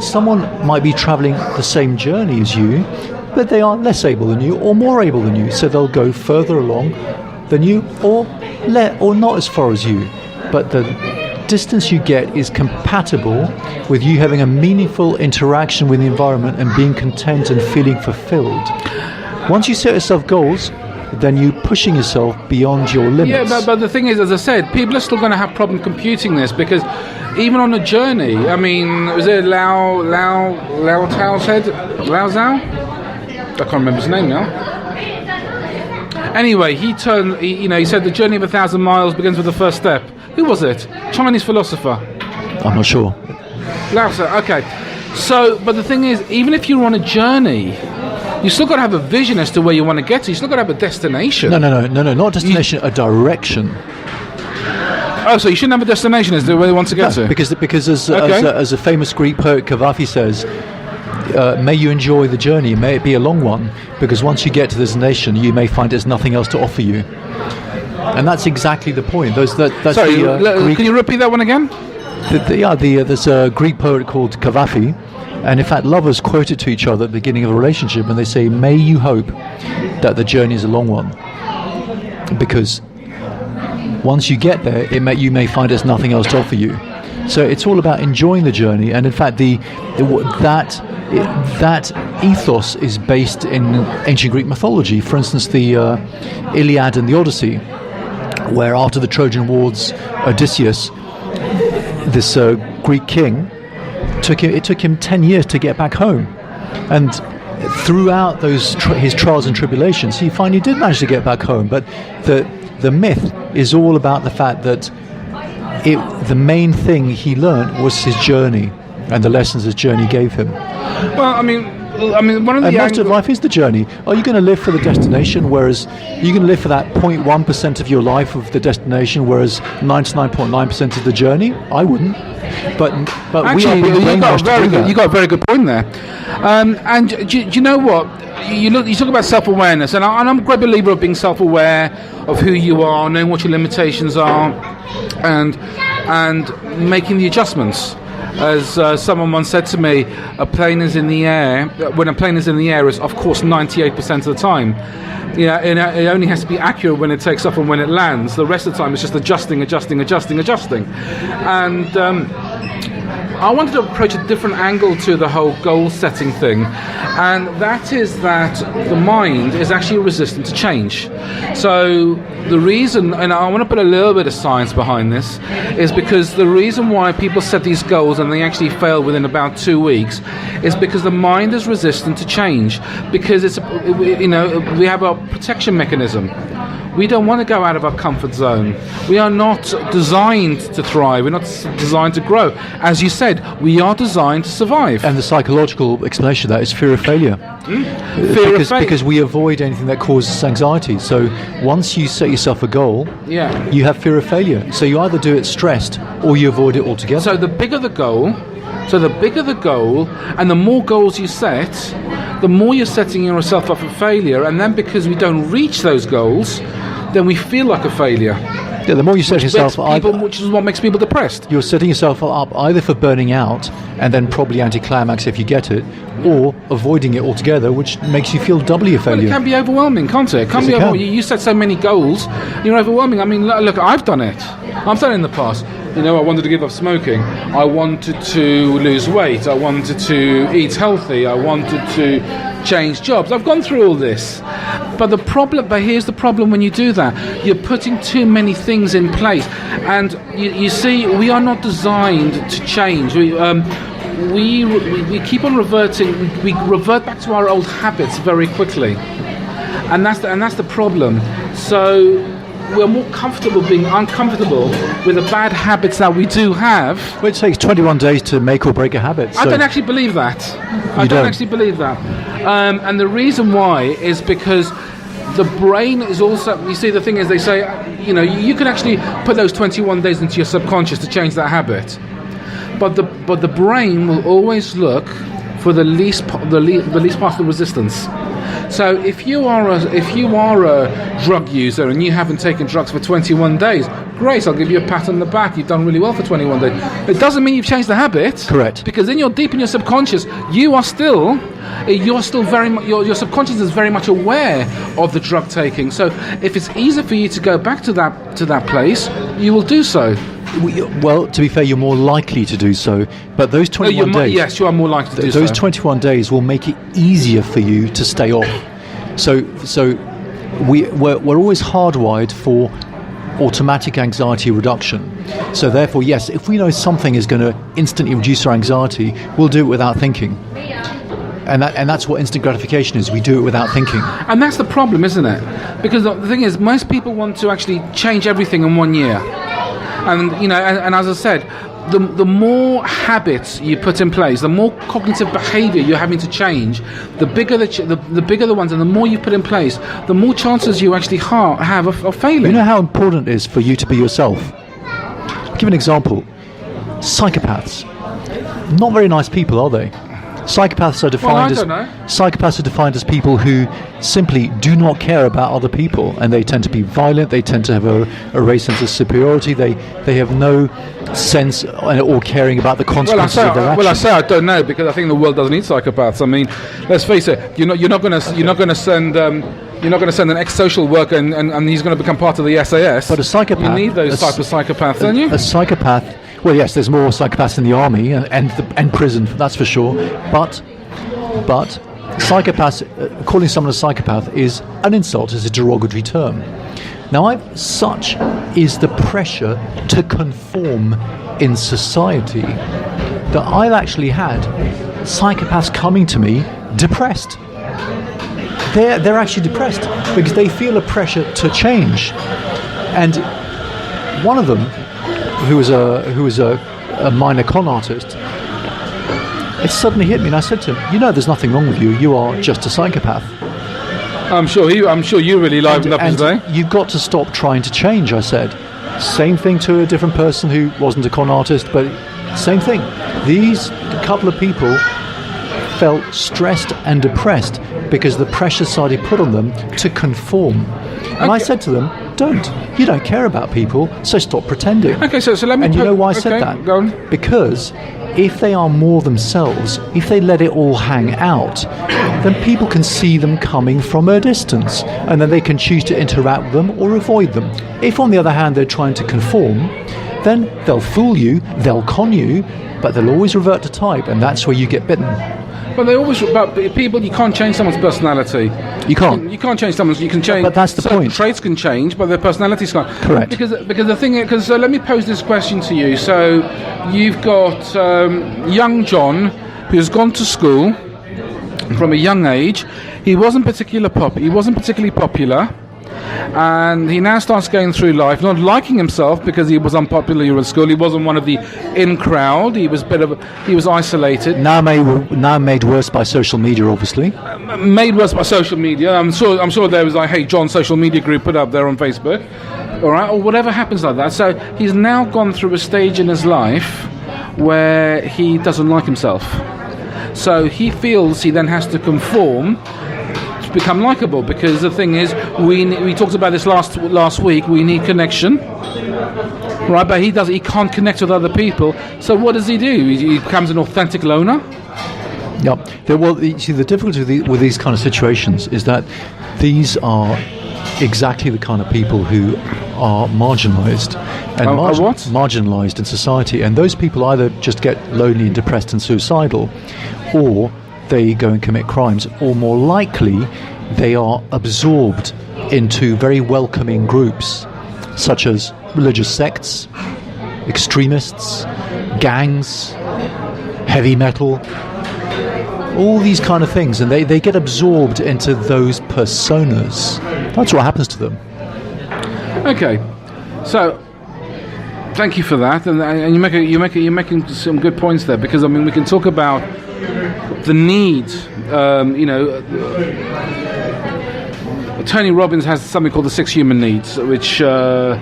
someone might be traveling the same journey as you, but they are less able than you or more able than you. So they'll go further along than you or not as far as you. But the distance you get is compatible with you having a meaningful interaction with the environment and being content and feeling fulfilled. Once you set yourself goals, then you're pushing yourself beyond your limits. Yeah, but the thing is, as I said, people are still going to have problem computing this, because even on a journey, I mean, was it Lao Tao said? Lao Zhao? I can't remember his name now. Anyway, he said the journey of 1,000 miles begins with the first step. Who was it? Chinese philosopher. I'm not sure. Lao Tzu, okay. So, but the thing is, even if you're on a journey, you still got to have a vision as to where you want to get to. You still got to have a destination. No, not a destination, a direction. Oh, so you shouldn't have a destination as to where you want to get to? Because as a famous Greek poet Cavafy says, may you enjoy the journey, may it be a long one, because once you get to the destination, you may find there's nothing else to offer you. And that's exactly the point. Sorry, can you repeat that one again? There's a Greek poet called Cavafy, and in fact, lovers quote it to each other at the beginning of a relationship, and they say, "May you hope that the journey is a long one, because once you get there, you may find there's nothing else to offer you." So it's all about enjoying the journey, and in fact, that ethos is based in ancient Greek mythology. For instance, the Iliad and the Odyssey, where after the Trojan Wars, Odysseus, this Greek king, it took him 10 years to get back home, and throughout his trials and tribulations, he finally did manage to get back home. But the myth is all about the fact that the main thing he learned was his journey and the lessons his journey gave him. Well, I mean, one of the most of life is the journey. Are you going to live for the destination, whereas you're going to live for that 0.1% of your life of the destination, whereas 99.9% of the journey? I wouldn't. But actually, you got a very good point there. And do you know what? You talk about self-awareness, and I'm a great believer of being self-aware of who you are, knowing what your limitations are, and making the adjustments. As someone once said to me, a plane is in the air. When a plane is in the air, is of course 98% of the time. It only has to be accurate when it takes off and when it lands. The rest of the time, it's just adjusting. And I wanted to approach a different angle to the whole goal-setting thing, and that is that the mind is actually resistant to change. So the reason, and I want to put a little bit of science behind this, is because the reason why people set these goals and they actually fail within about 2 weeks is because the mind is resistant to change, because we have a protection mechanism. We don't want to go out of our comfort zone. We are not designed to thrive. We're not designed to grow. As you said, we are designed to survive. And the psychological explanation of that is fear of failure. Because we avoid anything that causes anxiety. So once you set yourself a goal, you have fear of failure. So you either do it stressed or you avoid it altogether. So the bigger the goal, and the more goals you set, the more you're setting yourself up for failure. And then because we don't reach those goals, then we feel like a failure. Yeah, the more you set yourself up, which is what makes people depressed. You're setting yourself up either for burning out and then probably anticlimax if you get it, or avoiding it altogether, which makes you feel doubly a failure. Well, it can be overwhelming, can't it? You set so many goals, you're overwhelming. I mean, look, I've done it. I've done it in the past. I wanted to give up smoking. I wanted to lose weight. I wanted to eat healthy. I wanted to change jobs. I've gone through all this. But here's the problem when you do that. You're putting too many things in place. And you see, we are not designed to change. We keep on reverting. We revert back to our old habits very quickly. And that's the problem. So we're more comfortable being uncomfortable with the bad habits that we do have. Well, it takes 21 days to make or break a habit. I don't actually believe that. I don't actually believe that. And the reason why is because the brain is also, you see, the thing is, they say, you can actually put those 21 days into your subconscious to change that habit. But the brain will always look for the least part of the resistance. So if you are a drug user and you haven't taken drugs for 21 days, great, I'll give you a pat on the back. You've done really well for 21 days. It doesn't mean you've changed the habit. Correct. Because in your subconscious, you're still very much, your subconscious is very much aware of the drug taking. So if it's easier for you to go back to that place, you will do so. Well, to be fair, you're more likely to do so. But those 21 days... Yes, you are more likely to do so. Those 21 days will make it easier for you to stay off. So we're always hardwired for automatic anxiety reduction. So therefore, yes, if we know something is going to instantly reduce our anxiety, we'll do it without thinking. And that's what instant gratification is. We do it without thinking. And that's the problem, isn't it? Because the thing is, most people want to actually change everything in 1 year. And, and as I said, the more habits you put in place, the more cognitive behaviour you're having to change, the bigger the bigger the ones, and the more you put in place, the more chances you actually have of failing. You know how important it is for you to be yourself? I'll give an example. Psychopaths. Not very nice people, are they? Psychopaths are defined as people who simply do not care about other people, and they tend to be violent. They tend to have a race sense of superiority. They have no sense or caring about the consequences of their actions. Well, I say I don't know, because I think the world doesn't need psychopaths. I mean, let's face it. You're not going to send an ex-social worker and he's going to become part of the SAS. But a psychopath, you need those type of psychopaths, don't you? A psychopath. Well, yes, there's more psychopaths in the army and prison, that's for sure. But psychopaths, calling someone a psychopath is an insult, is a derogatory term. Now, such is the pressure to conform in society that I've actually had psychopaths coming to me depressed. They're actually depressed because they feel a pressure to change. And one of them, who was a minor con artist, it suddenly hit me, and I said to him, there's nothing wrong with you. You are just a psychopath. I'm sure you really livened up his day. You've got to stop trying to change, I said. Same thing to a different person who wasn't a con artist, but same thing. These couple of people felt stressed and depressed because the pressure started put on them to conform. And I said to them, you don't care about people, so stop pretending. Okay, so let me... And you know why I said that? Go on. Because if they are more themselves, if they let it all hang out, then people can see them coming from a distance, and then they can choose to interact with them or avoid them. If, on the other hand, they're trying to conform, then they'll fool you, they'll con you, but they'll always revert to type, and that's where you get bitten. But people, you can't change someone's personality. You can't. You can't change someone's. You can change. But that's the point. Traits can change, but their personalities can't. Correct. Because the thing is, because let me pose this question to you. So you've got young John, who's gone to school from a young age. He wasn't particularly popular. And he now starts going through life not liking himself because he was unpopular at school. He wasn't one of the in crowd. He was isolated. Now made worse by social media, obviously. Made worse by social media. I'm sure there was a Hey John social media group put up there on Facebook, all right, or whatever happens like that. So he's now gone through a stage in his life where he doesn't like himself. So he feels he then has to conform to become likable, because the thing is, we talked about this last week, we need connection, right? But he can't connect with other people, so what does he do? He becomes an authentic loner. Yeah. Well, you see, the difficulty with these kind of situations is that these are exactly the kind of people who are marginalised and marginalised in society, and those people either just get lonely and depressed and suicidal, or they go and commit crimes, or more likely they are absorbed into very welcoming groups such as religious sects, extremists, gangs, heavy metal, all these kind of things, and they get absorbed into those personas. That's what happens to them. Okay, so thank you for that, and you're making some good points there, because I mean we can talk about the need. Tony Robbins has something called the 6 human needs, which I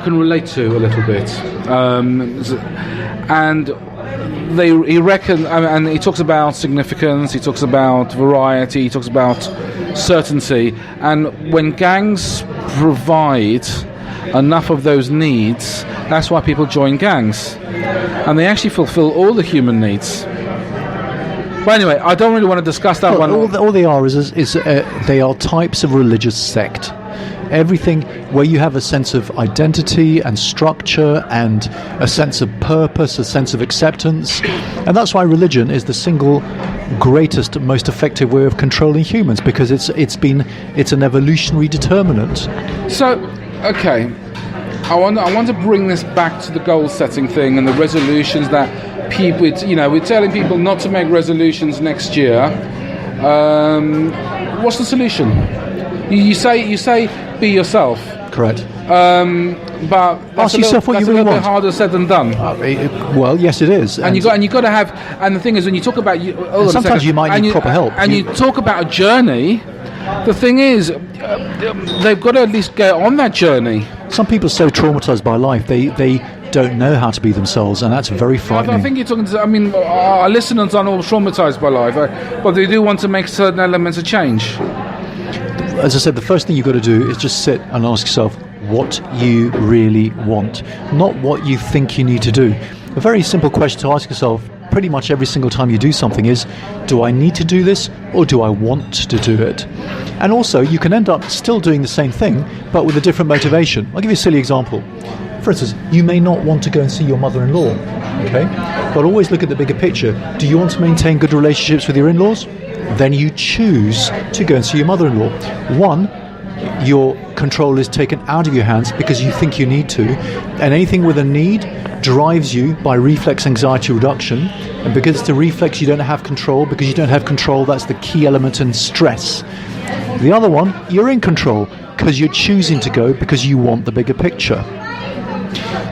can relate to a little bit, and he talks about significance, he talks about variety, he talks about certainty, and when gangs provide enough of those needs That's why people join gangs. And they actually fulfill all the human needs. But anyway, I don't really want to discuss that one. All they are is they are types of religious sect. Everything where you have a sense of identity and structure and a sense of purpose, a sense of acceptance. And that's why religion is the single greatest, most effective way of controlling humans, because it's an evolutionary determinant. So, okay, I want to bring this back to the goal setting thing and the resolutions that people, we're telling people not to make resolutions next year. What's the solution? You say be yourself. Correct. But ask yourself what you really want. That's a little bit harder said than done. Well, yes, it is. And you got to have. And the thing is, when you talk about sometimes you might need proper help. And you talk about a journey. The thing is, they've got to at least get on that journey. Some people are so traumatized by life, they don't know how to be themselves, and that's very frightening. I think you're talking to. I mean, our listeners aren't all traumatized by life, but they do want to make certain elements of change. As I said, the first thing you've got to do is just sit and ask yourself what you really want, not what you think you need to do. A very simple question to ask yourself pretty much every single time you do something is, do I need to do this or do I want to do it? And also, you can end up still doing the same thing, but with a different motivation. I'll give you a silly example. For instance, you may not want to go and see your mother-in-law, okay? But always look at the bigger picture. Do you want to maintain good relationships with your in-laws? Then you choose to go and see your mother-in-law. One, your control is taken out of your hands because you think you need to, and anything with a need drives you by reflex anxiety reduction, and because it's a reflex you don't have control. Because you don't have control, that's the key element in stress. The other one, you're in control because you're choosing to go because you want the bigger picture.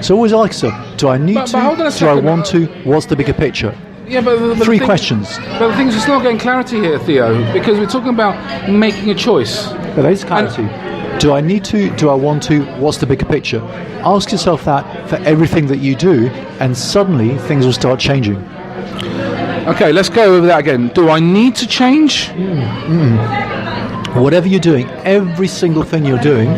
So always ask yourself, do I need to? Do I want to? What's the bigger picture? Yeah, but three questions. But the thing is, we're still not getting clarity here, Theo, because we're talking about making a choice. But there's clarity. Do I need to? Do I want to? What's the bigger picture? Ask yourself that for everything that you do, and suddenly things will start changing. Okay, let's go over that again. Do I need to change? Whatever you're doing, every single thing you're doing,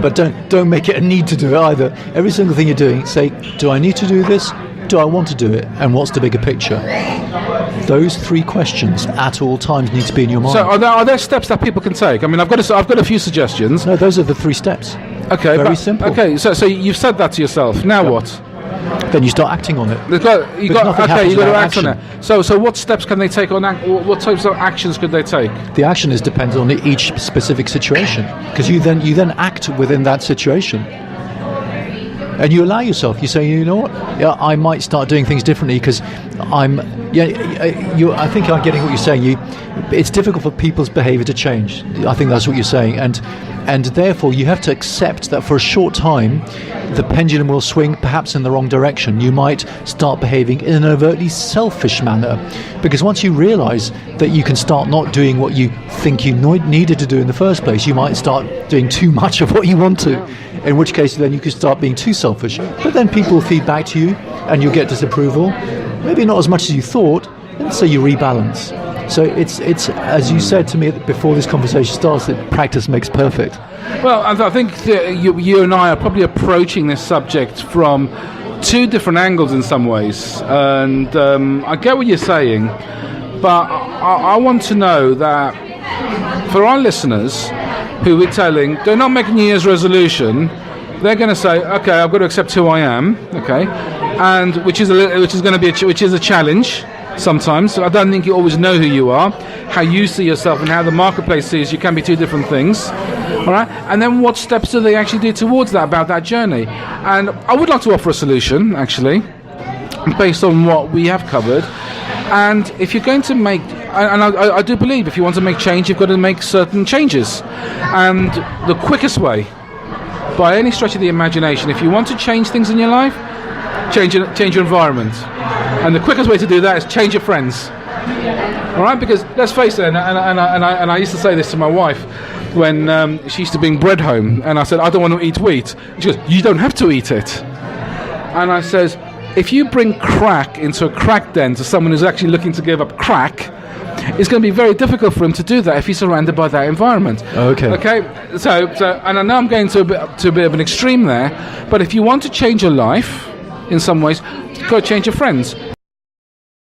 but don't make it a need to do it either. Every single thing you're doing, say, do I need to do this? Do I want to do it? And what's the bigger picture? Those three questions at all times need to be in your mind. So are there steps that people can take? I mean, I've got a few suggestions. No, those are the three steps. Okay, very simple. Okay, so you've said that to yourself. Now what? Then you start acting on it. You got to act on it. So what steps can they take on? What types of actions could they take? The action depends on each specific situation, because you then act within that situation. And you allow yourself. You say, you know what? Yeah, I might start doing things differently because I think I'm getting what you're saying. It's difficult for people's behaviour to change. I think that's what you're saying, and therefore you have to accept that for a short time, the pendulum will swing perhaps in the wrong direction. You might start behaving in an overtly selfish manner, because once you realise that you can start not doing what you think you needed to do in the first place, you might start doing too much of what you want to. In which case, then you could start being too selfish. But then people will feed back to you, and you'll get disapproval. Maybe not as much as you thought, and so you rebalance. So it's as you said to me before this conversation starts, that practice makes perfect. Well, I think that you and I are probably approaching this subject from two different angles in some ways. And I get what you're saying, but I want to know that for our listeners who we're telling, do not make a New Year's resolution, they're going to say, okay, I've got to accept who I am, okay, and which is a challenge sometimes. So I don't think you always know who you are, how you see yourself, and how the marketplace sees you can be two different things. All right, and then what steps do they actually do towards that, about that journey? And I would like to offer a solution, actually, based on what we have covered. And if you're going to make, and I do believe if you want to make change, you've got to make certain changes. And the quickest way, by any stretch of the imagination, if you want to change things in your life, change your environment. And the quickest way to do that is change your friends. All right, because let's face it, and I used to say this to my wife when she used to bring bread home, and I said, I don't want to eat wheat. She goes, you don't have to eat it. And I says, if you bring crack into a crack den to someone who's actually looking to give up crack, Mm-hmm. it's going to be very difficult for him to do that if he's surrounded by that environment. Okay. Okay. So, and I know I'm going to a bit of an extreme there, but if you want to change your life, in some ways, you've got to change your friends.